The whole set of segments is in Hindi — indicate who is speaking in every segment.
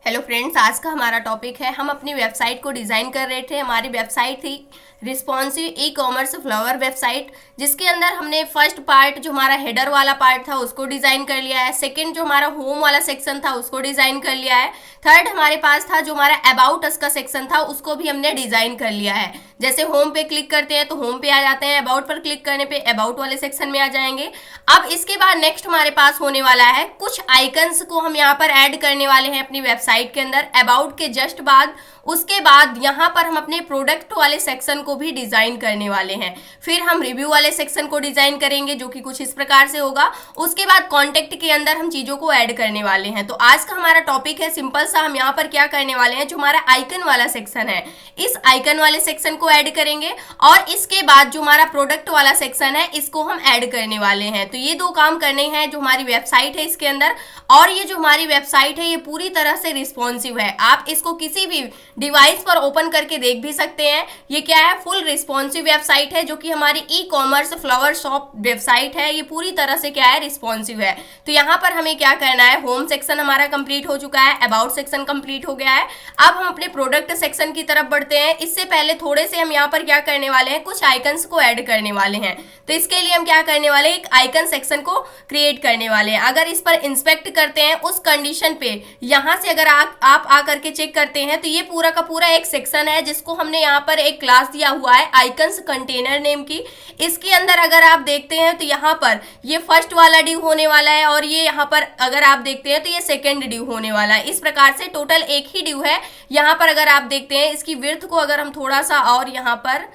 Speaker 1: हेलो फ्रेंड्स, आज का हमारा टॉपिक है। हम अपनी वेबसाइट को डिज़ाइन कर रहे थे। हमारी वेबसाइट थी responsive e commerce flower website, जिसके अंदर हमने फर्स्ट पार्ट जो हमारा हेडर वाला पार्ट था उसको डिज़ाइन कर लिया है। सेकंड जो हमारा होम वाला सेक्शन था उसको डिज़ाइन कर लिया है। थर्ड हमारे पास था जो हमारा अबाउट अस का सेक्शन था, उसको भी हमने डिज़ाइन कर लिया है। जैसे होम पे क्लिक करते हैं तो होम पे आ जाते हैं, अबाउट पर क्लिक करने पे अबाउट वाले सेक्शन में आ जाएंगे। अब इसके बाद नेक्स्ट हमारे पास होने वाला है, कुछ आइकन्स को हम यहाँ पर ऐड करने वाले हैं अपनी वेबसाइट के अंदर अबाउट के जस्ट बाद। उसके बाद यहाँ पर हम अपने प्रोडक्ट वाले सेक्शन को भी डिजाइन करने वाले हैं। फिर हम रिव्यू वाले सेक्शन को डिजाइन करेंगे जो कि कुछ इस प्रकार से होगा। उसके बाद कॉन्टेक्ट के अंदर हम चीजों को ऐड करने वाले हैं। तो आज का हमारा टॉपिक है सिंपल सा, हम यहाँ पर क्या करने वाले हैं, जो हमारा आइकन वाला सेक्शन है इस आइकन वाले सेक्शन को ऐड करेंगे और इसके बाद जो हमारा प्रोडक्ट वाला सेक्शन है इसको हम ऐड करने वाले हैं। तो ये दो काम करने हैं जो हमारी वेबसाइट है इसके अंदर। और ये जो हमारी वेबसाइट है ये पूरी तरह से रिस्पॉन्सिव है। आप इसको किसी भी डिवाइस पर ओपन करके देख भी सकते हैं। ये क्या है, फुल रिस्पॉन्सिव वेबसाइट है जो कि हमारी e commerce flower shop website है। ये पूरी तरह से क्या है, रिस्पॉन्सिव है। तो यहाँ पर हमें क्या करना है, होम सेक्शन हमारा कंप्लीट हो चुका है, अबाउट सेक्शन कंप्लीट हो गया है। अब हम अपने प्रोडक्ट सेक्शन की तरफ बढ़ते हैं। इससे पहले थोड़े से हम यहाँ पर क्या करने वाले हैं, कुछ आइकन्स को ऐड करने वाले हैं। तो इसके लिए हम क्या करने वाले हैं, एक आइकन सेक्शन को क्रिएट करने वाले हैं। अगर इस पर इंस्पेक्ट करते हैं उस कंडीशन पे, यहाँ से अगर आप आकर के चेक करते हैं तो ये पूरा का पूरा एक सेक्शन है जिसको हमने यहाँ पर एक क्लास दिया हुआ है आइकन्स कंटेनर नेम की। इसके अंदर अगर आप देखते हैं तो यहाँ पर ये फर्स्ट वाला ड्यू होने वाला है और ये यहाँ पर अगर आप देखते हैं तो ये सेकेंड ड्यू होने वाला है। इस प्रकार से टोटल एक ही ड्यू है। यहाँ पर अगर आप देखते हैं इसकी विड्थ को अगर हम थोड़ा सा और यहाँ पर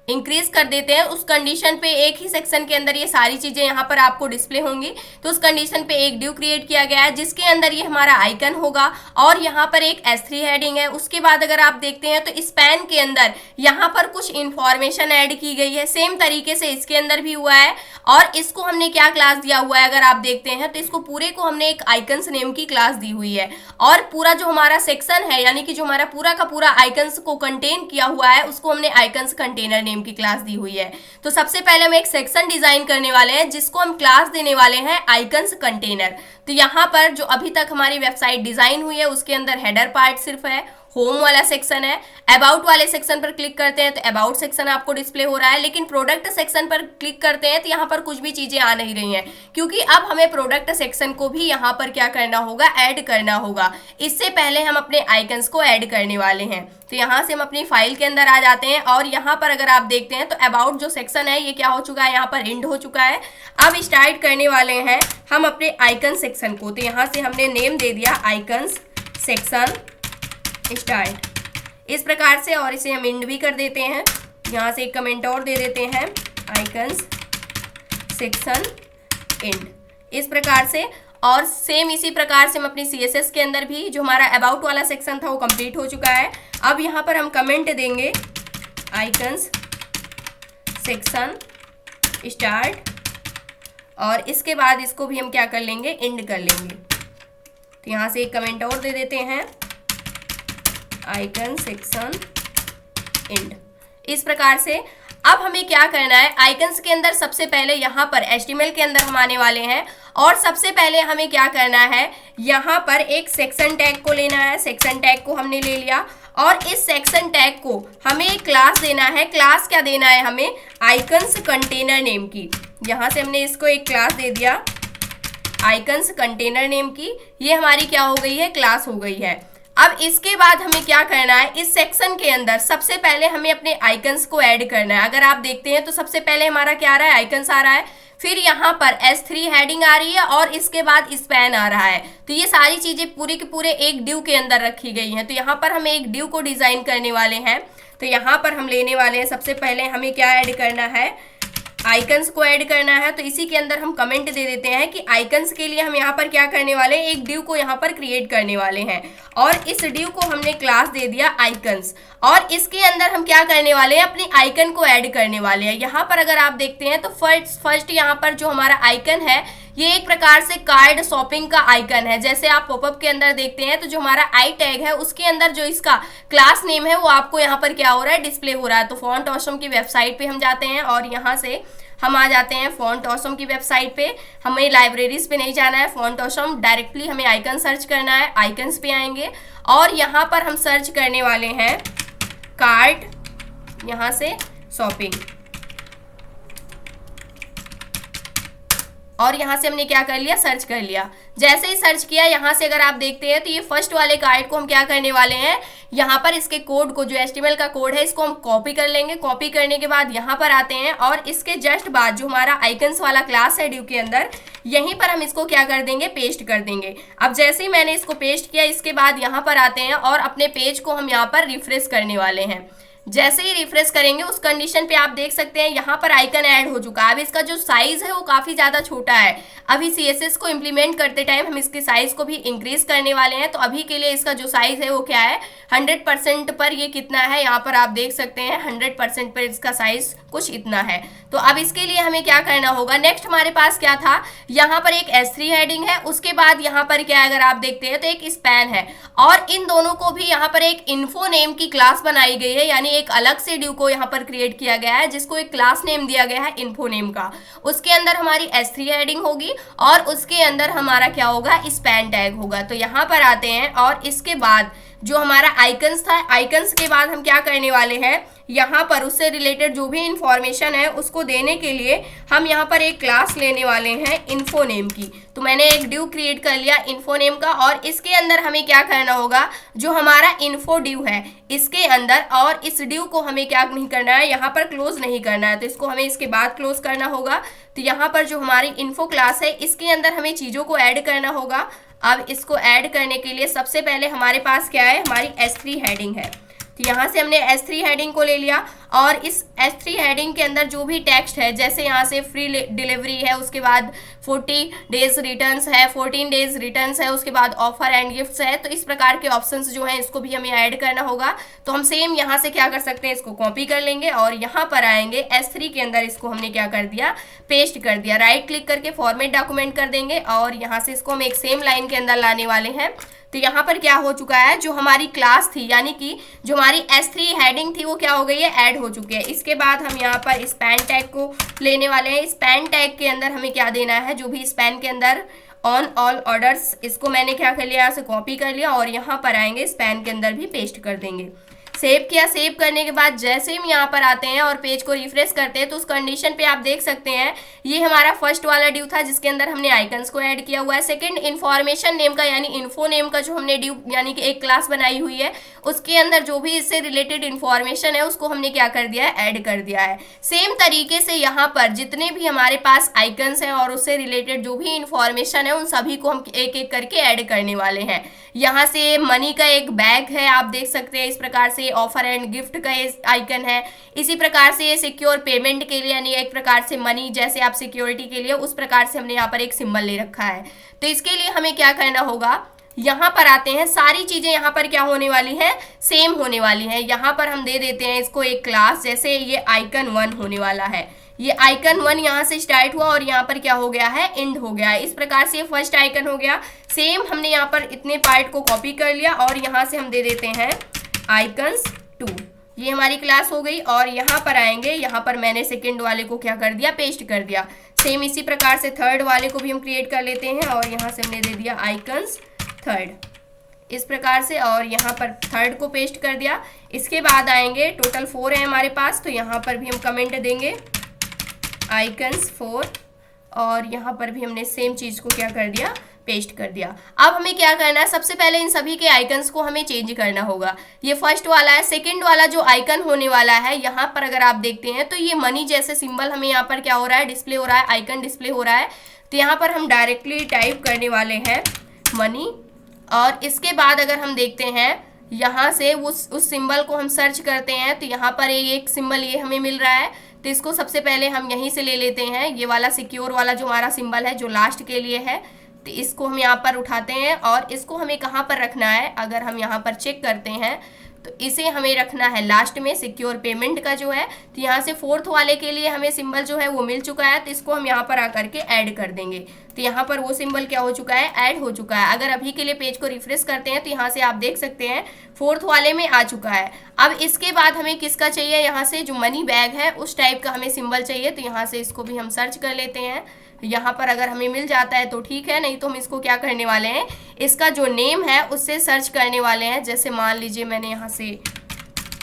Speaker 1: इंक्रीज कर देते हैं, उस कंडीशन पे एक ही सेक्शन के अंदर ये सारी चीजें यहाँ पर आपको डिस्प्ले होंगी। तो उस कंडीशन पे एक ड्यू क्रिएट किया गया है जिसके अंदर ये हमारा आइकन होगा और यहाँ पर एक S3 हेडिंग है। उसके बाद अगर आप देखते हैं तो स्पैन के अंदर यहाँ पर कुछ इंफॉर्मेशन ऐड की गई है। सेम तरीके से इसके अंदर भी हुआ है और इसको हमने क्या क्लास दिया हुआ है, अगर आप देखते हैं तो इसको पूरे को हमने एक आइकन्स नेम की क्लास दी हुई है। और पूरा जो हमारा सेक्शन है यानी कि जो हमारा पूरा का पूरा आइकन्स को कंटेन किया हुआ है उसको हमने आइकन्स कंटेनर की क्लास दी हुई है। तो सबसे पहले हम एक सेक्शन डिजाइन करने वाले हैं जिसको हम क्लास देने वाले हैं आइकन्स कंटेनर। तो यहाँ पर जो अभी तक हमारी वेबसाइट डिजाइन हुई है उसके अंदर हेडर पार्ट सिर्फ है, होम वाला सेक्शन है। अबाउट वाले सेक्शन पर क्लिक करते हैं तो अबाउट सेक्शन आपको डिस्प्ले हो रहा है, लेकिन प्रोडक्ट सेक्शन पर क्लिक करते हैं तो यहाँ पर कुछ भी चीजें आ नहीं रही हैं क्योंकि अब हमें प्रोडक्ट सेक्शन को भी यहाँ पर क्या करना होगा, ऐड करना होगा। इससे पहले हम अपने आइकन्स को ऐड करने वाले हैं। तो यहाँ से हम अपनी फाइल के अंदर आ जाते हैं और यहाँ पर अगर आप देखते हैं तो अबाउट जो सेक्शन है ये क्या हो चुका है, यहाँ पर एंड हो चुका है। अब स्टार्ट करने वाले हैं हम अपने आइकन सेक्शन को। तो यहाँ से हमने नेम दे दिया आइकन्स सेक्शन स्टार्ट इस प्रकार से, और इसे हम एंड भी कर देते हैं। यहाँ से एक कमेंट और दे देते हैं आइकन्स सेक्शन एंड इस प्रकार से। और सेम इसी प्रकार से हम अपनी CSS के अंदर भी जो हमारा अबाउट वाला सेक्शन था वो कंप्लीट हो चुका है। अब यहाँ पर हम कमेंट देंगे आइकन्स सेक्शन स्टार्ट और इसके बाद इसको भी हम क्या कर लेंगे, एंड कर लेंगे। तो यहाँ से एक कमेंट और दे देते हैं आइकन सेक्शन एंड इस प्रकार से। अब हमें क्या करना है, आइकन्स के अंदर सबसे पहले यहाँ पर HTML के अंदर हम आने वाले हैं और सबसे पहले हमें क्या करना है, यहाँ पर एक सेक्शन टैग को लेना है। सेक्शन टैग को हमने ले लिया और इस सेक्शन टैग को हमें एक क्लास देना है। क्लास क्या देना है हमें, आइकन्स कंटेनर नेम की। यहाँ से हमने इसको एक क्लास दे दिया आइकन्स कंटेनर नेम की। ये हमारी क्या हो गई है, क्लास हो गई है। अब इसके बाद हमें क्या करना है, इस सेक्शन के अंदर सबसे पहले हमें अपने आइकन्स को ऐड करना है। अगर आप देखते हैं तो सबसे पहले हमारा क्या आ रहा है, आइकन्स आ रहा है, फिर यहाँ पर S3 हेडिंग आ रही है और इसके बाद स्पैन आ रहा है। तो ये सारी चीजें पूरी के पूरे एक ड्यू के अंदर रखी गई हैं। तो यहाँ पर हम एक ड्यू को डिजाइन करने वाले हैं। तो यहाँ पर हम लेने वाले हैं, सबसे पहले हमें क्या ऐड करना है, आइकन्स को ऐड करना है। तो इसी के अंदर हम कमेंट दे देते हैं कि आइकन्स के लिए हम यहाँ पर क्या करने वाले हैं, एक ड्यू को यहाँ पर क्रिएट करने वाले हैं और इस ड्यू को हमने क्लास दे दिया आइकन्स और इसके अंदर हम क्या करने वाले हैं, अपनी आइकन को ऐड करने वाले हैं। यहाँ पर अगर आप देखते हैं तो फर्स्ट यहाँ पर जो हमारा आइकन है ये एक प्रकार से कार्ड शॉपिंग का आइकन है। जैसे आप पॉपअप के अंदर देखते हैं तो जो हमारा आई टैग है उसके अंदर जो इसका क्लास नेम है वो आपको यहाँ पर क्या हो रहा है, डिस्प्ले हो रहा है। तो फॉन्ट ऑसम की वेबसाइट पे हम जाते हैं और यहाँ से हम आ जाते हैं फॉन्ट ऑसम की वेबसाइट पे। हमें लाइब्रेरीज पे नहीं जाना है, फॉन्ट ऑसम डायरेक्टली हमें आइकन सर्च करना है। आइकन्स पे आएंगे और यहाँ पर हम सर्च करने वाले हैं कार्ट, यहाँ से शॉपिंग, और यहाँ से हमने क्या कर लिया, सर्च कर लिया। जैसे ही सर्च किया यहाँ से अगर आप देखते हैं तो ये फर्स्ट वाले कार्ड को हम क्या करने वाले हैं, यहाँ पर इसके कोड को, जो HTML का कोड है, इसको हम कॉपी कर लेंगे। कॉपी करने के बाद यहाँ पर आते हैं और इसके जस्ट बाद जो हमारा आइकन्स वाला क्लास है ड्यू के अंदर, यहीं पर हम इसको क्या कर देंगे, पेस्ट कर देंगे। अब जैसे ही मैंने इसको पेस्ट किया, इसके बाद यहाँ पर आते हैं और अपने पेज को हम यहाँ पर रिफ्रेश करने वाले हैं। जैसे ही रिफ्रेश करेंगे उस कंडीशन पे आप देख सकते हैं यहाँ पर आइकन ऐड हो चुका है। अब इसका जो साइज है वो काफी ज्यादा छोटा है। अभी CSS को इम्प्लीमेंट करते टाइम हम इसके साइज को भी इंक्रीज करने वाले हैं। तो अभी के लिए इसका जो साइज है वो क्या है, 100% पर ये कितना है, यहाँ पर आप देख सकते हैं 100% पर इसका साइज कुछ इतना है। तो अब इसके लिए हमें क्या करना होगा, नेक्स्ट हमारे पास क्या था, यहाँ पर एक S3 हेडिंग है, उसके बाद यहाँ पर क्या है, अगर आप देखते हैं तो एक स्पैन है, और इन दोनों को भी यहाँ पर एक इन्फो नेम की क्लास बनाई गई है, यानी एक अलग से ड्यू को यहाँ पर क्रिएट किया गया है जिसको एक क्लास नेम दिया गया है इन्फो नेम का। उसके अंदर हमारी S3 हेडिंग होगी और उसके अंदर हमारा क्या होगा, स्पैन टैग होगा। तो यहाँ पर आते हैं और इसके बाद जो हमारा आइकन्स था, आइकन्स के बाद हम क्या करने वाले हैं, यहाँ पर उससे रिलेटेड जो भी इंफॉर्मेशन है उसको देने के लिए हम यहाँ पर एक क्लास लेने वाले हैं इन्फो नेम की। तो मैंने एक ड्यू क्रिएट कर लिया इन्फो नेम का, और इसके अंदर हमें क्या करना होगा, जो हमारा इन्फो ड्यू है इसके अंदर, और इस ड्यू को हमें क्या नहीं करना है, यहाँ पर क्लोज नहीं करना है, तो इसको हमें इसके बाद क्लोज करना होगा। तो यहाँ पर जो हमारी इन्फो क्लास है इसके अंदर हमें चीज़ों को ऐड करना होगा। अब इसको ऐड करने के लिए सबसे पहले हमारे पास क्या है, हमारी S3 हेडिंग है। तो यहाँ से हमने S3 हेडिंग को ले लिया, और इस S3 हेडिंग के अंदर जो भी टेक्स्ट है, जैसे यहाँ से फ्री डिलीवरी है, उसके बाद 40 डेज रिटर्न्स है, 14 डेज रिटर्न्स है, उसके बाद ऑफर एंड गिफ्ट्स है, तो इस प्रकार के ऑप्शंस जो हैं इसको भी हमें ऐड करना होगा। तो हम सेम यहाँ से क्या कर सकते हैं, इसको कॉपी कर लेंगे और यहाँ पर आएंगे S3 के अंदर, इसको हमने क्या कर दिया, पेस्ट कर दिया। राइट क्लिक करके फॉर्मेट डॉक्यूमेंट कर देंगे और यहाँ से इसको हम एक सेम लाइन के अंदर लाने वाले हैं। तो यहाँ पर क्या हो चुका है, जो हमारी क्लास थी, यानी कि जो हमारी S3 हेडिंग थी वो क्या हो गई है, ऐड हो चुकी है। इसके बाद हम यहाँ पर स्पैन टैग को लेने वाले हैं। स्पैन टैग के अंदर हमें क्या देना है, जो भी स्पैन के अंदर ऑन ऑल ऑर्डर्स, इसको मैंने क्या कर लिया, यहाँ से कॉपी कर लिया और यहाँ पर आएंगे स्पैन के अंदर भी पेस्ट कर देंगे। सेव किया, सेव करने के बाद जैसे हम यहाँ पर आते हैं और पेज को रिफ्रेश करते हैं तो उस कंडीशन पे आप देख सकते हैं ये हमारा फर्स्ट वाला ड्यू था जिसके अंदर हमने आइकन्स को ऐड किया हुआ है। सेकंड इन्फॉर्मेशन नेम का यानी इन्फो नेम का जो हमने ड्यू यानी कि एक क्लास बनाई हुई है उसके अंदर जो भी इससे रिलेटेड इन्फॉर्मेशन है उसको हमने क्या कर दिया है, ऐड कर दिया है। सेम तरीके से यहाँ पर जितने भी हमारे पास आइकन्स हैं और उससे रिलेटेड जो भी इन्फॉर्मेशन है उन सभी को हम एक एक करके ऐड करने वाले हैं। यहाँ से मनी का एक बैग है, आप देख सकते हैं इस प्रकार से। ऑफर एंड गिफ्ट का ये आइकन है। इसी प्रकार से ये सिक्योर पेमेंट के लिए यानी एक प्रकार से मनी जैसे आप सिक्योरिटी के लिए उस प्रकार से हमने यहाँ पर एक सिंबल ले रखा है। तो इसके लिए हमें क्या करना होगा, यहाँ पर आते हैं, सारी चीजें यहाँ पर क्या होने वाली है, सेम होने वाली है। यहाँ पर हम दे देते हैं इसको एक क्लास, जैसे ये आइकन 1 होने वाला है। ये आइकन 1 यहाँ से स्टार्ट हुआ और यहाँ पर क्या हो गया है, एंड हो गया है। इस प्रकार से फर्स्ट आइकन हो गया। सेम हमने यहाँ पर इतने पार्ट को कॉपी कर लिया और यहाँ से हम दे देते हैं आइकन्स 2, ये हमारी क्लास हो गई। और यहाँ पर आएंगे, यहाँ पर मैंने सेकंड वाले को क्या कर दिया, पेस्ट कर दिया। सेम इसी प्रकार से थर्ड वाले को भी हम क्रिएट कर लेते हैं और यहाँ से हमने दे दिया आइकन्स 3 इस प्रकार से, और यहाँ पर थर्ड को पेस्ट कर दिया। इसके बाद आएंगे, टोटल 4 है हमारे पास, तो यहाँ पर भी हम कमेंट देंगे आइकन्स 4 और यहाँ पर भी हमने सेम चीज़ को क्या कर दिया, पेस्ट कर दिया। अब हमें क्या करना है, सबसे पहले इन सभी के आइकन्स को हमें चेंज करना होगा। ये फर्स्ट वाला है। सेकंड वाला जो आइकन होने वाला है, यहाँ पर अगर आप देखते हैं तो ये मनी जैसे सिंबल हमें यहाँ पर क्या हो रहा है, डिस्प्ले हो रहा है, आइकन डिस्प्ले हो रहा है। तो यहाँ पर हम डायरेक्टली टाइप करने वाले हैं मनी, और इसके बाद अगर हम देखते हैं यहाँ से उस सिंबल को हम सर्च करते हैं तो यहाँ पर एक सिंबल ये हमें मिल रहा है। तो इसको सबसे पहले हम यहीं से ले लेते हैं, ये वाला सिक्योर वाला जो हमारा सिंबल है जो लास्ट के लिए है। तो इसको हम यहाँ पर उठाते हैं और इसको हमें कहाँ पर रखना है, अगर हम यहाँ पर चेक करते हैं तो इसे हमें रखना है लास्ट में, सिक्योर पेमेंट का जो है। तो यहाँ से फोर्थ वाले के लिए हमें सिंबल जो है वो मिल चुका है, तो इसको हम यहाँ पर आकर के ऐड कर देंगे। तो यहाँ पर वो सिंबल क्या हो चुका है, ऐड हो चुका है। अगर अभी के लिए पेज को रिफ्रेश करते हैं तो यहाँ से आप देख सकते हैं फोर्थ वाले में आ चुका है। अब इसके बाद हमें किसका चाहिए, यहाँ से जो मनी बैग है उस टाइप का हमें सिंबल चाहिए। तो यहाँ से इसको भी हम सर्च कर लेते हैं। यहाँ पर अगर हमें मिल जाता है तो ठीक है, नहीं तो हम इसको क्या करने वाले हैं, इसका जो नेम है उससे सर्च करने वाले हैं। जैसे मान लीजिए मैंने यहाँ से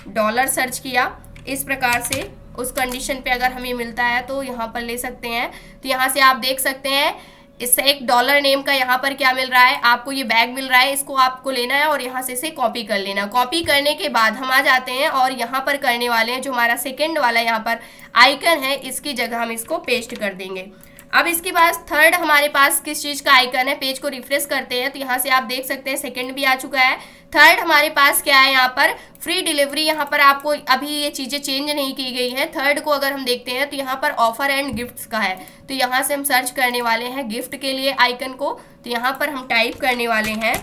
Speaker 1: डॉलर सर्च किया, इस प्रकार से उस कंडीशन पे अगर हमें मिलता है तो यहाँ पर ले सकते हैं। तो यहाँ से आप देख सकते हैं इससे एक डॉलर नेम का यहाँ पर क्या मिल रहा है, आपको ये बैग मिल रहा है। इसको आपको लेना है और यहाँ से इसे कॉपी कर लेना। कॉपी करने के बाद हम आ जाते हैं और यहाँ पर करने वाले हैं जो हमारा सेकेंड वाला यहाँ पर आइकन है, इसकी जगह हम इसको पेस्ट कर देंगे। अब इसके बाद थर्ड हमारे पास किस चीज़ का आइकन है, पेज को रिफ्रेश करते हैं तो यहाँ से आप देख सकते हैं सेकंड भी आ चुका है। थर्ड हमारे पास क्या है, यहाँ पर फ्री डिलीवरी। यहाँ पर आपको अभी ये चीज़ें चेंज नहीं की गई है। थर्ड को अगर हम देखते हैं तो यहाँ पर ऑफर एंड गिफ्ट्स का है। तो यहाँ से हम सर्च करने वाले हैं गिफ्ट के लिए आइकन को। तो यहाँ पर हम टाइप करने वाले हैं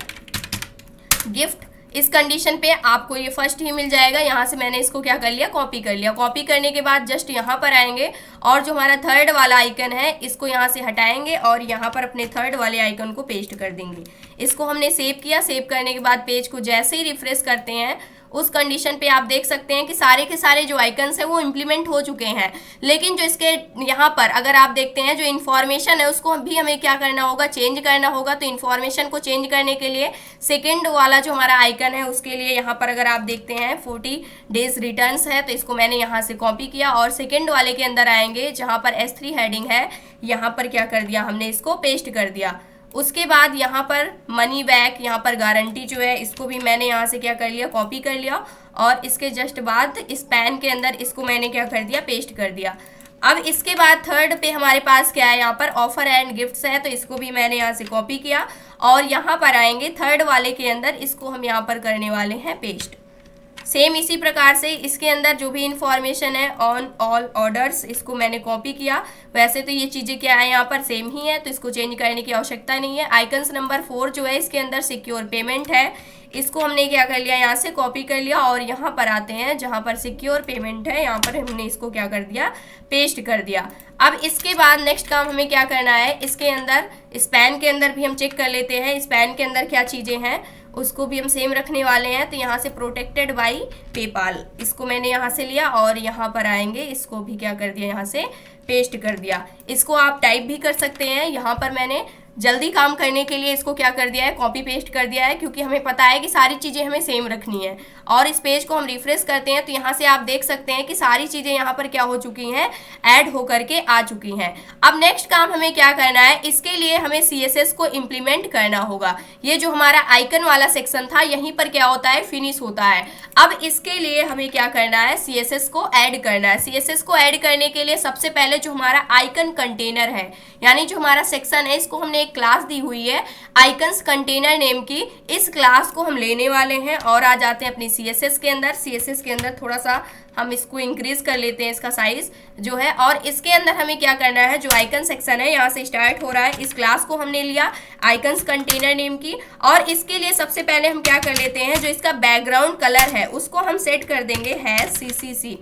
Speaker 1: गिफ्ट। इस कंडीशन पे आपको ये फर्स्ट ही मिल जाएगा। यहाँ से मैंने इसको क्या कर लिया, कॉपी कर लिया। कॉपी करने के बाद जस्ट यहाँ पर आएंगे और जो हमारा थर्ड वाला आइकन है इसको यहाँ से हटाएंगे और यहाँ पर अपने थर्ड वाले आइकन को पेस्ट कर देंगे। इसको हमने सेव किया। सेव करने के बाद पेज को जैसे ही रिफ्रेश करते हैं उस कंडीशन पे आप देख सकते हैं कि सारे के सारे जो आइकन्स हैं वो इम्प्लीमेंट हो चुके हैं। लेकिन जो इसके यहाँ पर अगर आप देखते हैं जो इन्फॉर्मेशन है उसको भी हमें क्या करना होगा, चेंज करना होगा। तो इन्फॉर्मेशन को चेंज करने के लिए सेकेंड वाला जो हमारा आइकन है उसके लिए यहाँ पर अगर आप देखते हैं 40 डेज रिटर्न्स है, तो इसको मैंने यहाँ से कॉपी किया और सेकेंड वाले के अंदर आएंगे जहाँ पर S3 हेडिंग है, यहाँ पर क्या कर दिया हमने, इसको पेस्ट कर दिया। उसके बाद यहाँ पर मनी बैक, यहाँ पर गारंटी जो है इसको भी मैंने यहाँ से क्या कर लिया, कॉपी कर लिया और इसके जस्ट बाद इस पैन के अंदर इसको मैंने क्या कर दिया, पेस्ट कर दिया। अब इसके बाद थर्ड पे हमारे पास क्या है, यहाँ पर ऑफर एंड गिफ्ट्स है, तो इसको भी मैंने यहाँ से कॉपी किया और यहाँ पर आएंगे थर्ड वाले के अंदर, इसको हम यहाँ पर करने वाले हैं पेस्ट। सेम इसी प्रकार से इसके अंदर जो भी इंफॉर्मेशन है ऑन ऑल ऑर्डर्स, इसको मैंने कॉपी किया। वैसे तो ये चीज़ें क्या है यहाँ पर सेम ही है, तो इसको चेंज करने की आवश्यकता नहीं है। आइकन्स नंबर 4 जो है इसके अंदर सिक्योर पेमेंट है, इसको हमने क्या कर लिया, यहाँ से कॉपी कर लिया और यहाँ पर आते हैं जहाँ पर सिक्योर पेमेंट है, यहाँ पर हमने इसको क्या कर दिया, पेस्ट कर दिया। अब इसके बाद नेक्स्ट काम हमें क्या करना है, इसके अंदर स्पैन के अंदर भी हम चेक कर लेते हैं स्पैन के अंदर क्या चीज़ें हैं, उसको भी हम सेम रखने वाले हैं। तो यहाँ से प्रोटेक्टेड बाई पेपाल, इसको मैंने यहाँ से लिया और यहाँ पर आएंगे इसको भी क्या कर दिया, यहाँ से पेस्ट कर दिया। इसको आप टाइप भी कर सकते हैं। यहाँ पर मैंने जल्दी काम करने के लिए इसको क्या कर दिया है, कॉपी पेस्ट कर दिया है, क्योंकि हमें पता है कि सारी चीज़ें हमें सेम रखनी है। और इस पेज को हम रिफ्रेश करते हैं तो यहाँ से आप देख सकते हैं कि सारी चीज़ें यहाँ पर क्या हो चुकी हैं, ऐड होकर के आ चुकी हैं। अब नेक्स्ट काम हमें क्या करना है, इसके लिए हमें CSS को इम्प्लीमेंट करना होगा। ये जो हमारा आइकन वाला सेक्शन था यहीं पर क्या होता है, फिनिश होता है। अब इसके लिए हमें क्या करना है, CSS को ऐड करना है। CSS को ऐड करने के लिए सबसे पहले जो हमारा आइकन कंटेनर है, यानी जो हमारा सेक्शन है, इसको हमने एक क्लास दी हुई है आइकन्स कंटेनर नेम की, इस क्लास को हम लेने वाले हैं और आ जाते हैं अपनी CSS के अंदर। CSS के अंदर थोड़ा सा हम इसको इंक्रीज कर लेते हैं, इसका साइज जो है, और इसके अंदर हमें क्या करना है, जो आइकन सेक्शन है यहाँ से स्टार्ट हो रहा है, इस क्लास को हमने लिया आइकन्स कंटेनर नेम की। और इसके लिए सबसे पहले हम क्या कर लेते हैं, जो इसका बैकग्राउंड कलर है उसको हम सेट कर देंगे है CCC।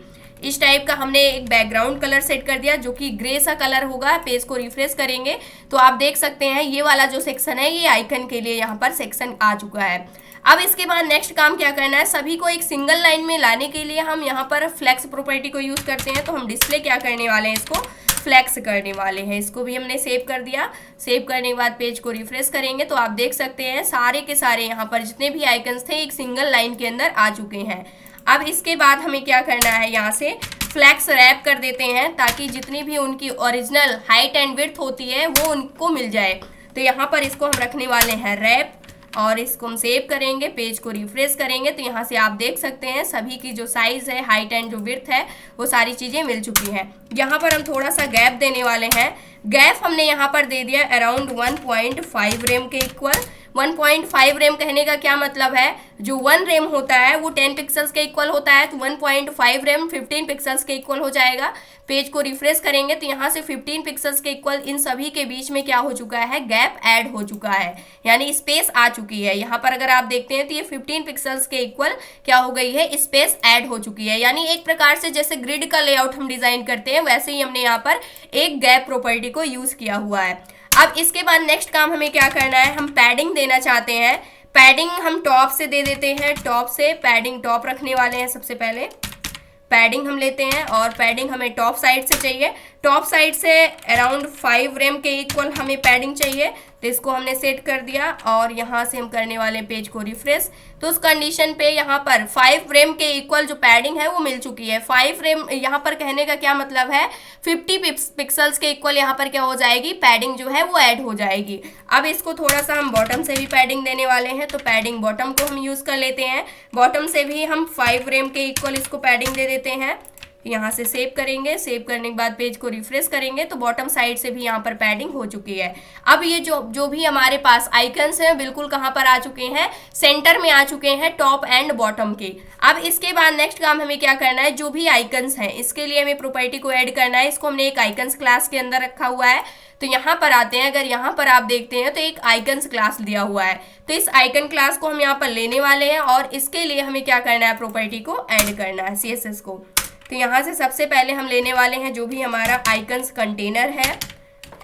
Speaker 1: इस टाइप का हमने एक बैकग्राउंड कलर सेट कर दिया जो कि ग्रे सा कलर होगा। पेज को रिफ्रेश करेंगे तो आप देख सकते हैं ये वाला जो सेक्शन है ये आइकन के लिए यहाँ पर सेक्शन आ चुका है। अब इसके बाद नेक्स्ट काम क्या करना है, सभी को एक सिंगल लाइन में लाने के लिए हम यहाँ पर फ्लैक्स प्रॉपर्टी को यूज़ करते हैं। तो हम डिस्प्ले क्या करने वाले हैं, इसको फ्लैक्स करने वाले हैं। इसको भी हमने सेव कर दिया। सेव करने के बाद पेज को रिफ्रेश करेंगे तो आप देख सकते हैं सारे के सारे यहाँ पर जितने भी आइकन्स थे एक सिंगल लाइन के अंदर आ चुके हैं। अब इसके बाद हमें क्या करना है, यहाँ से फ्लैक्स रैप कर देते हैं ताकि जितनी भी उनकी ओरिजिनल हाइट एंड विड्थ होती है वो उनको मिल जाए। तो यहाँ पर इसको हम रखने वाले हैं रैप और इसको हम सेव करेंगे, पेज को रिफ्रेश करेंगे तो यहाँ से आप देख सकते हैं सभी की जो साइज़ है, हाइट एंड जो विड्थ है वो सारी चीज़ें मिल चुकी हैं। यहाँ पर हम थोड़ा सा गैप देने वाले हैं। गैप हमने यहाँ पर दे दिया अराउंड 1.5 रेम के इक्वल। 1.5 रैम कहने का क्या मतलब है, जो 1 रैम होता है वो 10 पिक्सल्स के इक्वल होता है, तो 1.5 रैम 15 पिक्सल्स के इक्वल हो जाएगा। पेज को रिफ्रेश करेंगे तो यहाँ से 15 पिक्सल्स के इक्वल इन सभी के बीच में क्या हो चुका है, गैप ऐड हो चुका है, यानी स्पेस आ चुकी है। यहाँ पर अगर आप देखते हैं तो ये 15 पिक्सल्स के इक्वल क्या हो गई है, स्पेस ऐड हो चुकी है। यानी एक प्रकार से जैसे ग्रिड का लेआउट हम डिजाइन करते हैं वैसे ही हमने यहाँ पर एक गैप प्रॉपर्टी को यूज किया हुआ है। अब इसके बाद नेक्स्ट काम हमें क्या करना है, हम पैडिंग देना चाहते हैं। पैडिंग हम टॉप से दे देते हैं, टॉप से पैडिंग टॉप रखने वाले हैं। सबसे पहले पैडिंग हम लेते हैं और पैडिंग हमें टॉप साइड से चाहिए। टॉप साइड से अराउंड 5 रैम के इक्वल हमें पैडिंग चाहिए, तो इसको हमने सेट कर दिया और यहाँ से हम करने वाले पेज को रिफ्रेश। तो उस कंडीशन पे यहाँ पर 5 रैम के इक्वल जो पैडिंग है वो मिल चुकी है। 5 रैम यहाँ पर कहने का क्या मतलब है, 50 पिक्सल्स के इक्वल यहाँ पर क्या हो जाएगी, पैडिंग जो है वो ऐड हो जाएगी। अब इसको थोड़ा सा हम बॉटम से भी पैडिंग देने वाले हैं, तो पैडिंग बॉटम को हम यूज कर लेते हैं। बॉटम से भी हम 5 रैम के इक्वल इसको पैडिंग दे देते हैं। यहाँ से सेव करेंगे, सेव करने के बाद पेज को रिफ्रेश करेंगे तो बॉटम साइड से भी यहाँ पर पैडिंग हो चुकी है। अब ये जो भी हमारे पास आइकन्स हैं बिल्कुल कहाँ पर आ चुके हैं, सेंटर में आ चुके हैं, टॉप एंड बॉटम के। अब इसके बाद नेक्स्ट काम हमें क्या करना है, जो भी आइकन्स हैं इसके लिए हमें प्रॉपर्टी को ऐड करना है। इसको हमने एक आइकन्स क्लास के अंदर रखा हुआ है, तो यहाँ पर आते हैं। अगर यहाँ पर आप देखते हैं तो एक आइकन्स क्लास दिया हुआ है, तो इस आइकन क्लास को हम यहाँ पर लेने वाले हैं और इसके लिए हमें क्या करना है, प्रॉपर्टी को ऐड करना है, CSS को। तो यहाँ से सबसे पहले हम लेने वाले हैं जो भी हमारा आइकन्स कंटेनर है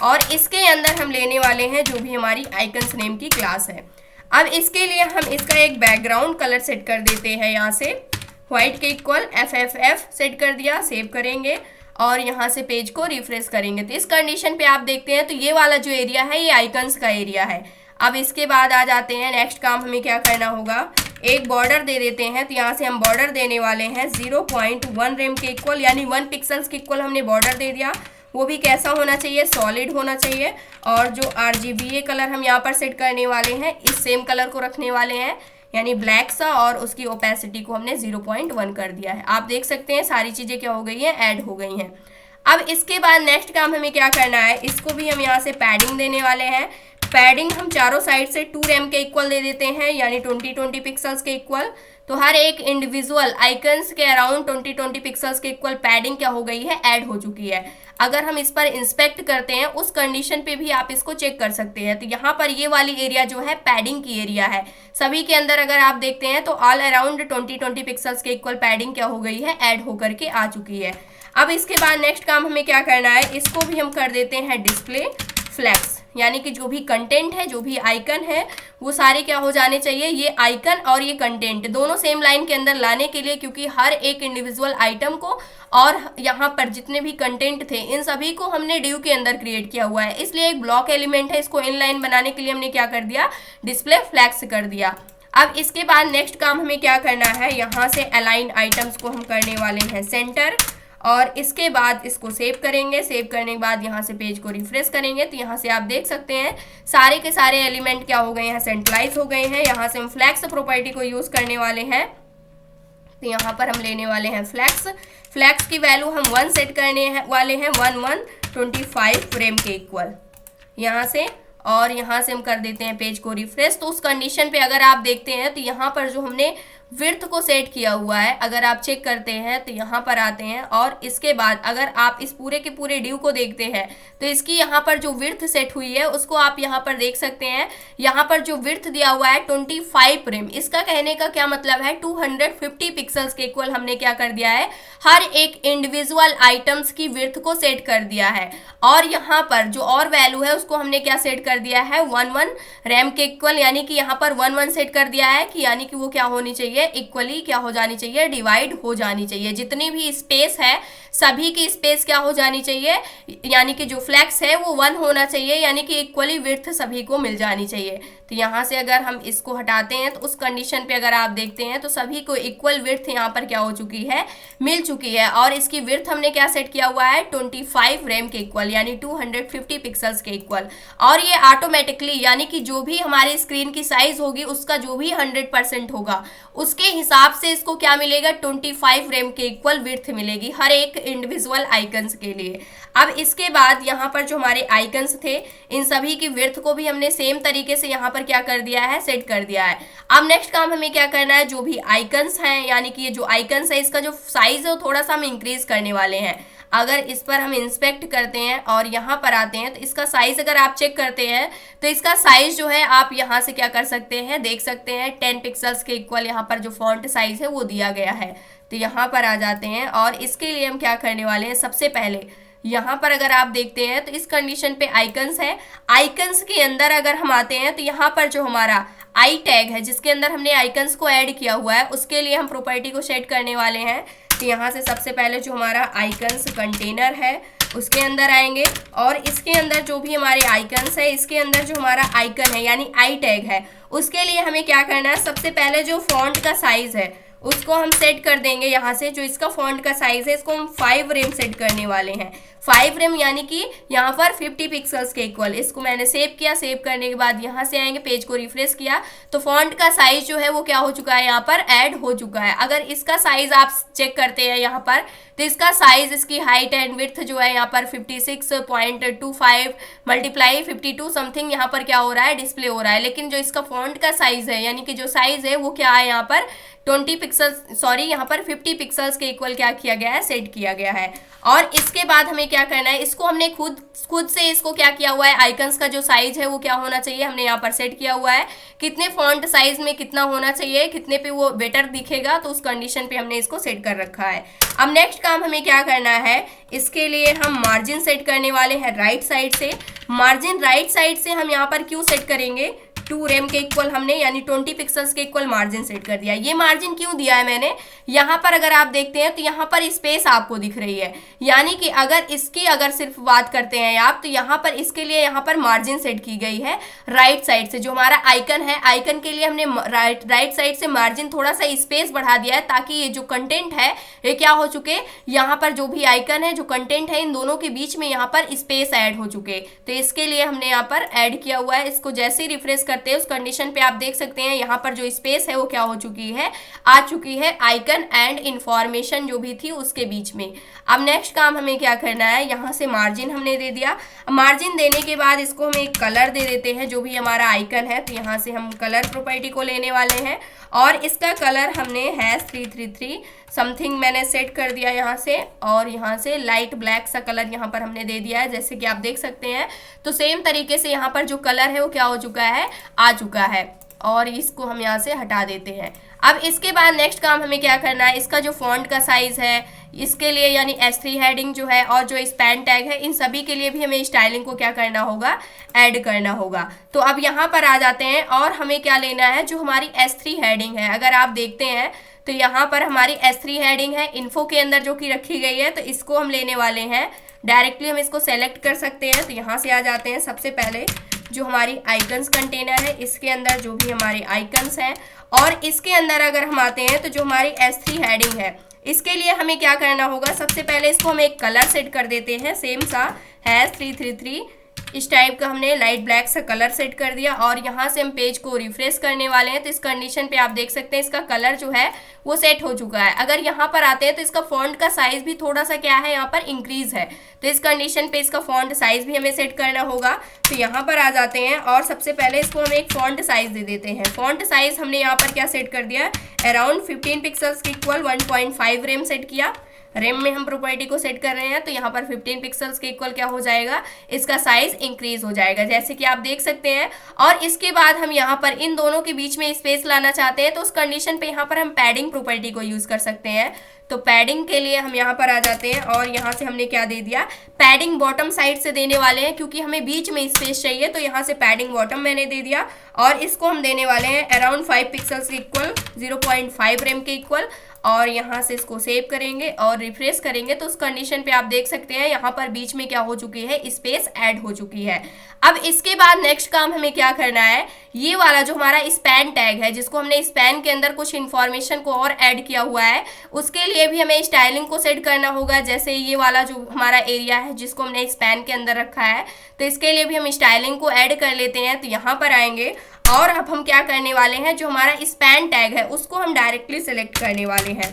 Speaker 1: और इसके अंदर हम लेने वाले हैं जो भी हमारी आइकन्स नेम की क्लास है। अब इसके लिए हम इसका एक बैकग्राउंड कलर सेट कर देते हैं, यहाँ से व्हाइट के इक्वल FFF सेट कर दिया, सेव करेंगे और यहाँ से पेज को रिफ्रेश करेंगे। तो इस कंडीशन पे आप देखते हैं तो ये वाला जो एरिया है ये आइकन्स का एरिया है। अब इसके बाद आ जाते हैं, नेक्स्ट काम हमें क्या करना होगा, एक बॉर्डर दे देते हैं। तो यहाँ से हम बॉर्डर देने वाले हैं 0.1 रैम के इक्वल, यानी 1 पिक्सल्स के इक्वल हमने बॉर्डर दे दिया। वो भी कैसा होना चाहिए, सॉलिड होना चाहिए। और जो RGBA कलर हम यहाँ पर सेट करने वाले हैं इस सेम कलर को रखने वाले हैं, यानी ब्लैक सा, और उसकी ओपेसिटी को हमने 0.1 कर दिया है। आप देख सकते हैं सारी चीज़ें क्या हो गई हैं, ऐड हो गई हैं। अब इसके बाद नेक्स्ट काम हमें क्या करना है, इसको भी हम यहाँ से पैडिंग देने वाले हैं। पैडिंग हम चारों साइड से 2 रैम के इक्वल दे देते हैं, यानी 20 पिक्सल्स के इक्वल। तो हर एक इंडिविजुअल आइकन्स के अराउंड 20 पिक्सल्स के इक्वल पैडिंग क्या हो गई है, ऐड हो चुकी है। अगर हम इस पर इंस्पेक्ट करते हैं उस कंडीशन पे भी आप इसको चेक कर सकते हैं। तो यहाँ पर ये वाली एरिया जो है पैडिंग की एरिया है, सभी के अंदर अगर आप देखते हैं तो ऑल अराउंड 20 पिक्सल्स के इक्वल पैडिंग क्या हो गई है, ऐड होकर के आ चुकी है। अब इसके बाद नेक्स्ट काम हमें क्या करना है, इसको भी हम कर देते हैं डिस्प्ले फ्लैक्स, यानी कि जो भी कंटेंट है, जो भी आइकन है वो सारे क्या हो जाने चाहिए, ये आइकन और ये कंटेंट दोनों सेम लाइन के अंदर लाने के लिए, क्योंकि हर एक इंडिविजुअल आइटम को और यहाँ पर जितने भी कंटेंट थे इन सभी को हमने डिव के अंदर क्रिएट किया हुआ है, इसलिए एक ब्लॉक एलिमेंट है, इसको इनलाइन बनाने के लिए हमने क्या कर दिया, डिस्प्ले फ्लैक्स कर दिया। अब इसके बाद नेक्स्ट काम हमें क्या करना है, यहाँ से अलाइन आइटम्स को हम करने वाले हैं सेंटर, और इसके बाद इसको सेव करेंगे। सेव करने के बाद यहाँ से पेज को रिफ्रेश करेंगे तो यहाँ से आप देख सकते हैं सारे के सारे एलिमेंट क्या हो गए हैं, सेंट्रलाइज हो गए हैं। यहाँ से हम फ्लैक्स प्रॉपर्टी को यूज करने वाले हैं, तो यहाँ पर हम लेने वाले हैं फ्लैक्स। फ्लैक्स की वैल्यू हम 1 सेट करने वाले हैं, 1125 रैम के इक्वल यहाँ से, और यहाँ से हम कर देते हैं पेज को रिफ्रेश। तो उस कंडीशन पे अगर आप देखते हैं तो यहाँ पर जो हमने विड्थ को सेट किया हुआ है, अगर आप चेक करते हैं तो यहाँ पर आते हैं और इसके बाद अगर आप इस पूरे के पूरे ड्यू को देखते हैं तो इसकी यहाँ पर जो विड्थ सेट हुई है उसको आप यहाँ पर देख सकते हैं। यहाँ पर जो विड्थ दिया हुआ है 25 रैम, इसका कहने का क्या मतलब है, 250 पिक्सल्स के इक्वल हमने क्या कर दिया है, हर एक इंडिविजुअल आइटम्स की विड्थ को सेट कर दिया है। और यहाँ पर जो और वैल्यू है उसको हमने क्या सेट कर दिया है, 11 रैम के इक्वल, यानी कि यहाँ पर 11 सेट कर दिया है कि यानी कि वो क्या होनी चाहिए, इक्वली क्या हो जानी चाहिए, डिवाइड हो जानी चाहिए। जितनी भी स्पेस है सभी की स्पेस क्या हो जानी चाहिए, यानी कि जो फ्लैक्स है वो 1 होना चाहिए, यानी कि इक्वली विड्थ सभी को मिल जानी चाहिए। तो यहाँ से अगर हम इसको हटाते हैं तो उस कंडीशन पे अगर आप देखते हैं तो सभी को इक्वल विड्थ यहाँ पर क्या हो चुकी है, मिल चुकी है। और इसकी विड्थ हमने क्या सेट किया हुआ है, 25 रैम के इक्वल, यानी 250 पिक्सल्स के इक्वल। और ये ऑटोमेटिकली यानी कि जो भी हमारी स्क्रीन की साइज होगी उसका जो भी 100% होगा उसके हिसाब से इसको क्या मिलेगा, 25 रैम के इक्वल विड्थ मिलेगी हर एक इंडिविजुअल आइकन्स के लिए। अब इसके बाद यहाँ पर जो हमारे आइकन्स थे इन सभी की विड्थ को भी हमने सेम तरीके से यहाँ पर पर क्या कर दिया है, सेट कर दिया है। अब नेक्स्ट काम हमें क्या करना है, जो भी आइकन्स हैं यानी कि ये जो आइकन्स है इसका जो साइज है वो थोड़ा सा हम इंक्रीज करने वाले हैं। अगर इस पर हम इंस्पेक्ट करते हैं और यहाँ पर आते हैं तो इसका साइज अगर आप चेक करते हैं तो इसका साइज जो है आप यहाँ से क्या कर सकते हैं, देख सकते हैं 10 पिक्सल्स के इक्वल यहाँ पर जो फॉन्ट साइज है वो दिया गया है। तो यहाँ पर आ जाते हैं और इसके लिए हम क्या करने वाले हैं, सबसे पहले यहाँ पर अगर आप देखते हैं तो इस कंडीशन पे आइकन्स है, आइकन्स के अंदर अगर हम आते हैं तो यहाँ पर जो हमारा आई टैग है जिसके अंदर हमने आइकन्स को ऐड किया हुआ है उसके लिए हम प्रॉपर्टी को सेट करने वाले हैं। तो यहाँ से सबसे पहले जो हमारा आइकन्स कंटेनर है उसके अंदर आएंगे और इसके अंदर जो भी हमारे आइकन्स है इसके अंदर जो हमारा आइकन है यानी आई टैग है उसके लिए हमें क्या करना है, सबसे पहले जो फॉन्ट का साइज है उसको हम सेट कर देंगे। यहाँ से जो इसका फॉन्ट का साइज है इसको हम 5 रेम सेट करने वाले हैं। 5 रेम यानी कि यहाँ पर 50 पिक्सल्स के इक्वल। इसको मैंने सेव किया, सेव करने के बाद यहाँ से आएंगे, पेज को रिफ्रेश किया तो फॉन्ट का साइज जो है वो क्या हो चुका है, यहाँ पर ऐड हो चुका है। अगर इसका साइज आप चेक करते हैं यहाँ पर तो इसका साइज, इसकी हाइट एंड विड्थ जो है यहाँ पर 56.25 मल्टीप्लाई 52 समथिंग यहाँ पर क्या हो रहा है, डिस्प्ले हो रहा है। लेकिन जो इसका फॉन्ट का साइज है यानी कि जो साइज है वो क्या है, यहाँ पर 20 पिक्सल्स सॉरी यहाँ पर 50 पिक्सल्स के इक्वल क्या किया गया है, सेट किया गया है। और इसके बाद हमें क्या करना है, इसको हमने खुद से इसको क्या किया हुआ है, आइकन्स का जो साइज है वो क्या होना चाहिए हमने यहाँ पर सेट किया हुआ है। कितने फॉन्ट साइज में कितना होना चाहिए, कितने पे वो बेटर दिखेगा, तो उस कंडीशन पे हमने इसको सेट कर रखा है। अब नेक्स्ट काम हमें क्या करना है, इसके लिए हम मार्जिन सेट करने वाले हैं राइट साइड से। मार्जिन राइट साइड से हम यहाँ पर क्यों सेट करेंगे, 2 रेम के इक्वल हमने यानी 20 पिक्सल्स के इक्वल मार्जिन सेट कर दिया। ये मार्जिन क्यों दिया है मैंने, यहाँ पर अगर आप देखते हैं तो यहाँ पर स्पेस आपको दिख रही है, यानी कि अगर सिर्फ बात करते हैं आप तो यहाँ पर इसके लिए यहाँ पर मार्जिन सेट की गई है राइट साइड से। जो हमारा आइकन है, आइकन के लिए हमने राइट साइड से मार्जिन थोड़ा सा स्पेस बढ़ा दिया है ताकि ये जो कंटेंट है ये क्या हो चुके, यहाँ पर जो भी आइकन है जो कंटेंट है इन दोनों के बीच में यहाँ पर स्पेस ऐड हो चुके। तो इसके लिए हमने यहाँ पर ऐड किया हुआ है। इसको जैसे ही रिफ्रेश करते हैं उस कंडीशन पे आप देख सकते हैं यहाँ पर जो स्पेस है वो क्या हो चुकी है, आ चुकी है आइकन एंड इंफॉर्मेशन जो भी थी उसके बीच में। अब नेक्स्ट काम हमें क्या करना है, यहाँ से मार्जिन हमने दे दिया। मार्जिन देने के बाद इसको हम एक कलर दे देते हैं जो भी हमारा आइकन है। तो यहाँ से हम कलर प्रॉपर्टी को लेने वाले हैं और इसका कलर हमने #333 समथिंग मैंने सेट कर दिया यहाँ से, और यहाँ से लाइट ब्लैक सा कलर यहाँ पर हमने दे दिया है जैसे कि आप देख सकते हैं। तो सेम तरीके से यहाँ पर जो कलर है वो क्या हो चुका है, आ चुका है, और इसको हम यहाँ से हटा देते हैं। अब इसके बाद नेक्स्ट काम हमें क्या करना है, इसका जो फॉन्ट का साइज है इसके लिए यानी S3 हेडिंग जो है और जो स्पैन टैग है इन सभी के लिए भी हमें स्टाइलिंग को क्या करना होगा, ऐड करना होगा। तो अब यहाँ पर आ जाते हैं और हमें क्या लेना है, जो हमारी S3 हेडिंग है अगर आप देखते हैं तो यहाँ पर हमारी S3 हेडिंग है इन्फो के अंदर जो कि रखी गई है। तो इसको हम लेने वाले हैं, डायरेक्टली हम इसको सेलेक्ट कर सकते हैं। तो यहाँ से आ जाते हैं, सबसे पहले जो हमारी आइकन्स कंटेनर है इसके अंदर जो भी हमारे आइकन्स हैं, और इसके अंदर अगर हम आते हैं तो जो हमारी S3 हेडिंग है इसके लिए हमें क्या करना होगा, सबसे पहले इसको हम एक कलर सेट कर देते हैं, सेम सा #333 इस टाइप का हमने लाइट ब्लैक सा कलर सेट कर दिया। और यहाँ से हम पेज को रिफ्रेश करने वाले हैं तो इस कंडीशन पे आप देख सकते हैं इसका कलर जो है वो सेट हो चुका है। अगर यहाँ पर आते हैं तो इसका फॉन्ट का साइज भी थोड़ा सा क्या है, यहाँ पर इंक्रीज है। तो इस कंडीशन पे इसका फॉन्ट साइज भी हमें सेट करना होगा। तो यहाँ पर आ जाते हैं और सबसे पहले इसको हम एक फॉन्ट साइज दे देते हैं। फॉन्ट साइज हमने यहाँ पर क्या सेट कर दिया, अराउंड 15 पिक्सल्स के इक्वल 1.5 रेम सेट किया। रेम में हम प्रॉपर्टी को सेट कर रहे हैं तो यहाँ पर 15 पिक्सल्स के इक्वल क्या हो जाएगा, इसका साइज इंक्रीज हो जाएगा जैसे कि आप देख सकते हैं। और इसके बाद हम यहाँ पर इन दोनों के बीच में स्पेस लाना चाहते हैं तो उस कंडीशन पे यहाँ पर हम पैडिंग प्रॉपर्टी को यूज कर सकते हैं। तो पैडिंग के लिए हम यहाँ पर आ जाते हैं और यहाँ से हमने क्या दे दिया, पैडिंग बॉटम साइड से देने वाले हैं क्योंकि हमें बीच में स्पेस चाहिए। तो यहाँ से पैडिंग बॉटम मैंने दे दिया और इसको हम देने वाले हैं अराउंड 5 पिक्सल्स के इक्वल 0.5 रेम के इक्वल। और यहाँ से इसको सेव करेंगे और रिफ्रेश करेंगे तो उस कंडीशन पे आप देख सकते हैं यहाँ पर बीच में क्या हो चुकी है, स्पेस ऐड हो चुकी है। अब इसके बाद नेक्स्ट काम हमें क्या करना है, ये वाला जो हमारा स्पैन टैग है जिसको हमने स्पैन के अंदर कुछ इन्फॉर्मेशन को और ऐड किया हुआ है उसके लिए भी हमें स्टाइलिंग को सेट करना होगा। जैसे ये वाला जो हमारा एरिया है जिसको हमने स्पैन के अंदर रखा है तो इसके लिए भी हम स्टाइलिंग को ऐड कर लेते हैं। तो यहाँ पर आएंगे और अब हम क्या करने वाले हैं, जो हमारा स्पैन टैग है उसको हम डायरेक्टली सिलेक्ट करने वाले हैं।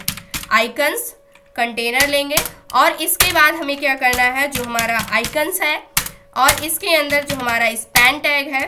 Speaker 1: आइकन्स कंटेनर लेंगे और इसके बाद हमें क्या करना है, जो हमारा आइकन्स है और इसके अंदर जो हमारा स्पैन टैग है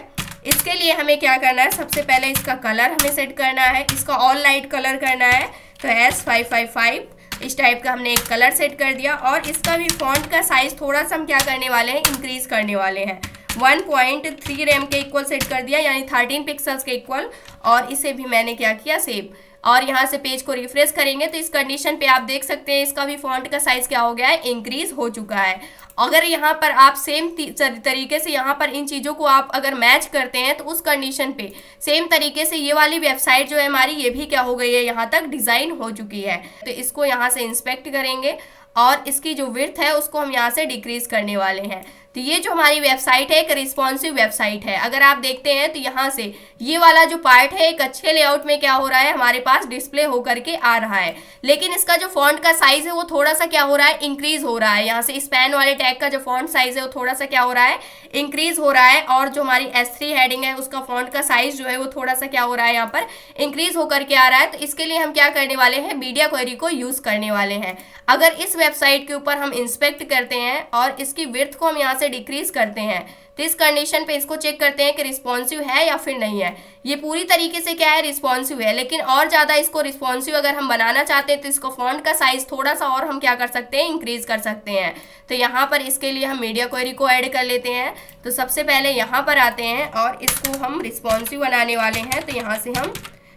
Speaker 1: इसके लिए हमें क्या करना है, सबसे पहले इसका कलर हमें सेट करना है, इसका ऑल नाइट कलर करना है। तो S555 इस टाइप का हमने एक कलर सेट कर दिया। और इसका भी फॉन्ट का साइज थोड़ा सा हम क्या करने वाले हैं, इंक्रीज करने वाले हैं। 1.3 रैम के इक्वल सेट कर दिया, यानी 13 पिक्सल्स के इक्वल। और इसे भी मैंने क्या किया, सेव। और यहाँ से पेज को रिफ्रेश करेंगे तो इस कंडीशन पे आप देख सकते हैं इसका भी फॉन्ट का साइज क्या हो गया है, इंक्रीज हो चुका है। अगर यहाँ पर आप सेम तरीके से यहाँ पर इन चीज़ों को आप अगर मैच करते हैं तो उस कंडीशन पे सेम तरीके से ये वाली वेबसाइट जो है हमारी, ये भी क्या हो गई है, यहाँ तक डिज़ाइन हो चुकी है। तो इसको यहाँ से इंस्पेक्ट करेंगे और इसकी जो विड्थ है उसको हम यहाँ से डिक्रीज करने वाले हैं। तो ये जो हमारी वेबसाइट है एक रिस्पॉन्सिव वेबसाइट है। अगर आप देखते हैं तो यहाँ से ये वाला जो पार्ट है एक अच्छे लेआउट में क्या हो रहा है, हमारे पास डिस्प्ले होकर के आ रहा है। लेकिन इसका जो फॉन्ट का साइज है वो थोड़ा सा क्या हो रहा है, इंक्रीज हो रहा है। यहाँ से स्पैन वाले टैग का जो फॉन्ट साइज है वो थोड़ा सा क्या हो रहा है, इंक्रीज हो रहा है। और जो हमारी S3 हेडिंग है उसका फॉन्ट का साइज जो है वो थोड़ा सा क्या हो रहा है, यहाँ पर इंक्रीज होकर के आ रहा है। तो इसके लिए हम क्या करने वाले हैं, मीडिया क्वेरी को यूज करने वाले हैं। अगर इस वेबसाइट के ऊपर हम इंस्पेक्ट करते हैं और इसकी विड्थ को हम यहाँ से डिक्रीज करते हैं तो इस कंडीशन पे इसको चेक करते हैं कि रिस्पॉन्सिव है या फिर नहीं है। ये पूरी तरीके से क्या है, रिस्पॉन्सिव है। लेकिन और ज़्यादा इसको रिस्पॉन्सिव अगर हम बनाना चाहते हैं तो इसको फॉन्ट का साइज थोड़ा सा और हम क्या कर सकते हैं, इंक्रीज कर सकते हैं। तो यहाँ पर इसके लिए हम मीडिया क्वेरी को ऐड कर लेते हैं। तो सबसे पहले यहाँ पर आते हैं और इसको हम रिस्पॉन्सिव बनाने वाले हैं। तो यहाँ से हम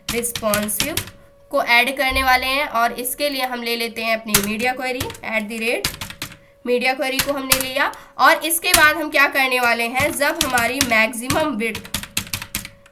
Speaker 1: रिस्पॉन्सिव को ऐड करने वाले हैं और इसके लिए हम ले लेते हैं अपनी मीडिया क्वेरी मीडिया क्वेरी को हमने लिया। और इसके बाद हम क्या करने वाले हैं, जब हमारी मैक्सिमम विड्थ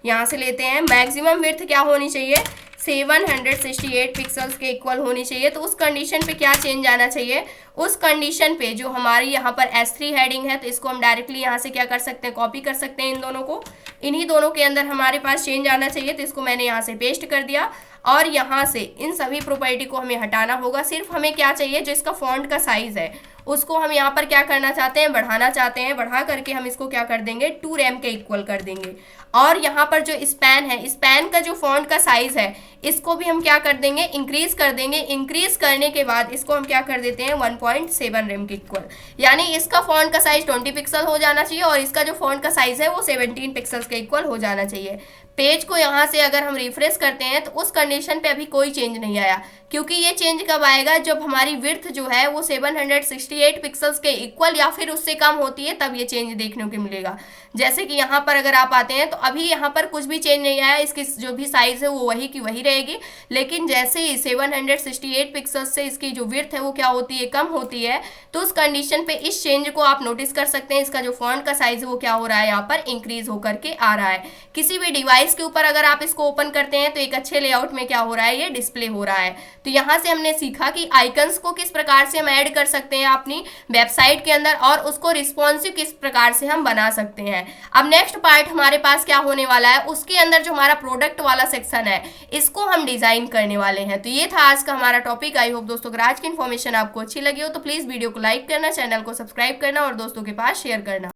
Speaker 1: यहाँ से लेते हैं, मैक्सिमम विड्थ क्या होनी चाहिए, 768 पिक्सल्स के इक्वल होनी चाहिए। तो उस कंडीशन पे क्या चेंज आना चाहिए, उस कंडीशन पे जो हमारी यहाँ पर S3 हेडिंग है तो इसको हम डायरेक्टली यहाँ से क्या कर सकते हैं, कॉपी कर सकते हैं इन दोनों को। इन्हीं दोनों के अंदर हमारे पास चेंज आना चाहिए। तो इसको मैंने यहाँ से पेस्ट कर दिया और यहाँ से इन सभी प्रॉपर्टी को हमें हटाना होगा। सिर्फ हमें क्या चाहिए, जो इसका फॉन्ट का साइज है उसको हम यहाँ पर क्या करना चाहते हैं, बढ़ाना चाहते हैं। बढ़ा करके हम इसको क्या कर देंगे, 2 रैम के इक्वल कर देंगे। और यहाँ पर जो स्पैन है, स्पैन का जो फॉन्ट का साइज है इसको भी हम क्या कर देंगे, इंक्रीज कर देंगे। इंक्रीज करने के बाद इसको हम क्या कर देते हैं, 1.7 रैम के इक्वल। यानी इसका फॉन्ट का साइज 20 पिक्सल हो जाना चाहिए और इसका जो फॉन्ट का साइज है वो 17 पिक्सल्स के इक्वल हो जाना चाहिए। पेज को यहाँ से अगर हम रिफ्रेश करते हैं तो उस कंडीशन पे अभी कोई चेंज नहीं आया, क्योंकि ये चेंज कब आएगा, जब हमारी विड्थ जो है वो 768 पिक्सल्स के इक्वल या फिर उससे कम होती है, तब ये चेंज देखने को मिलेगा। जैसे कि यहाँ पर अगर आप आते हैं तो अभी यहाँ पर कुछ भी चेंज नहीं आया, इसकी जो भी साइज है वो वही की वही रहेगी। लेकिन जैसे ही 768 पिक्सल्स से इसकी जो विड्थ है वो क्या होती है, कम होती है, तो उस कंडीशन पे इस चेंज को आप नोटिस कर सकते हैं। इसका जो फॉन्ट का साइज है वो क्या हो रहा है, यहाँ पर इंक्रीज होकर के आ रहा है। किसी भी डिवाइस के ऊपर अगर आप इसको ओपन करते हैं तो एक अच्छे लेआउट में क्या हो रहा है, ये डिस्प्ले हो रहा है। तो यहाँ से हमने सीखा कि आइकन्स को किस प्रकार से हम ऐड कर सकते हैं अपनी वेबसाइट के अंदर और उसको रिस्पॉन्सिव किस प्रकार से हम बना सकते हैं। अब नेक्स्ट पार्ट हमारे पास क्या होने वाला है, उसके अंदर जो हमारा प्रोडक्ट वाला सेक्शन है इसको हम डिजाइन करने वाले हैं। तो ये था आज का हमारा टॉपिक। आई होप दोस्तों अगर आज की इन्फॉर्मेशन आपको अच्छी लगी हो तो प्लीज वीडियो को लाइक करना, चैनल को सब्सक्राइब करना और दोस्तों के पास शेयर करना।